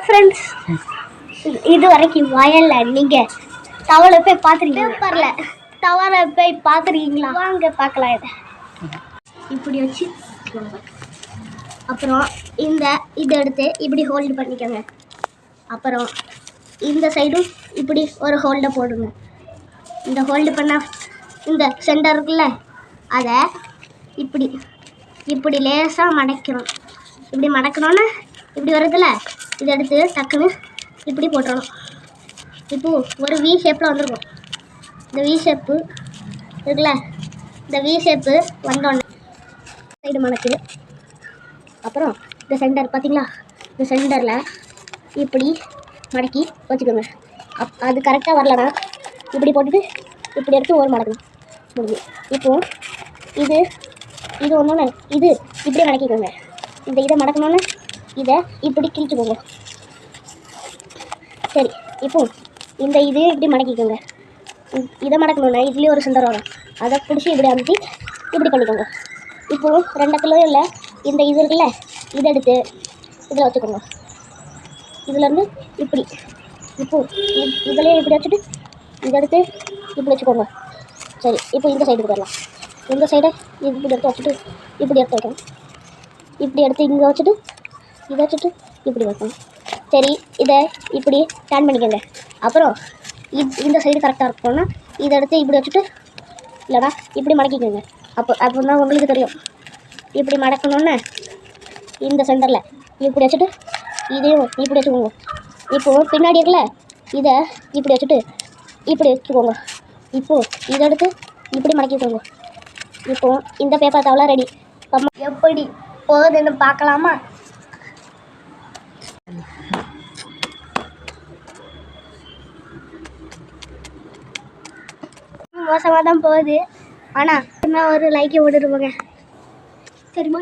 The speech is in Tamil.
ஃப்ரெண்ட்ஸ், இது வரைக்கும் வயலில் நீங்கள் தவளை போய் பார்த்துருக்கீங்க? தவளை போய் பார்த்துருக்கீங்களா? வாங்க பார்க்கலாம். இதை இப்படி வச்சு அப்புறம் இதை எடுத்து இப்படி ஹோல்டு பண்ணிக்கோங்க. அப்புறம் இந்த சைடும் இப்படி ஒரு ஹோல்டை போடுங்க. இந்த ஹோல்டு பண்ண இந்த சென்டர் இருக்குல்ல, அதை இப்படி லேசாக மடக்கிறோம். இப்படி மடக்கணுன்னு இப்படி வருதுல்ல, இதை எடுத்து டக்குன்னு இப்படி போட்டுறணும். இப்போது ஒரு வி ஷேப்பில் வந்துருக்கும். இந்த வி ஷேப்பு இருக்குல்ல, இந்த வி ஷேப்பு வந்தோடனே சைடு மடக்கு. அப்புறம் இந்த சென்டர் பார்த்தீங்களா, இந்த சென்டரில் இப்படி மடக்கி வச்சுக்கோங்க. அது கரெக்டாக வரலன்னா இப்படி போட்டுட்டு இப்படி எடுத்து ஒரு மடக்கணும் முடிஞ்சு. இப்போது இது ஒன்று இது இப்படி மடக்கிக்கோங்க. இதை மடக்கணுன்னு இதை இப்படி கிழிச்சுக்கோங்க. சரி, இப்போது இது இப்படி மடக்கிக்கோங்க. இதை மடக்கணுன்னா இதுலேயே ஒரு சென்டர் வரும், அதை பிடிச்சி இப்படி அமுத்தி இப்படி பண்ணிக்கோங்க. இப்போது ரெண்டத்துலையும் இல்லை, இது இருக்குல்ல, இதை எடுத்து இதில் வச்சுக்கோங்க. இதுலேருந்து இப்படி இப்போது இதுலேயே இப்படி வச்சுட்டு இதை எடுத்து இப்படி வச்சுக்கோங்க. சரி, இப்போ இந்த சைடுக்கு போயிடலாம். இந்த சைடை இப்படி எடுத்து வச்சுட்டு இப்படி எடுத்து வைக்கணும். இப்படி எடுத்து இங்கே வச்சுட்டு இதை வச்சுட்டு இப்படி வைக்கணும். சரி, இதை இப்படி டர்ன் பண்ணிக்கோங்க. அப்புறம் இந்த சைடு கரெக்டாக இருக்கணும்னா இதை எடுத்து இப்படி வச்சுட்டு இல்லைனா இப்படி மடக்கிக்கோங்க. அப்போ தான் உங்களுக்கு தெரியும். இப்படி மடக்கணுன்னு இந்த சென்டரில் இப்படி வச்சுட்டு இதையும் இப்படி வச்சுக்கோங்க. இப்போது பின்னாடி இருக்குல்ல, இதை இப்படி வச்சுட்டு இப்படி வச்சுக்கோங்க. இப்போது இதை எடுத்து இப்படி மடக்கிக்கோங்க. இப்போது இந்த பேப்பர் தவளை ரெடி. எப்படி போகுதுன்னு பார்க்கலாமா? மோசமாக தான் போகுது, ஆனால் ஒரு லைக்கை விட்டுட்டு போங்க. சரிம்மா.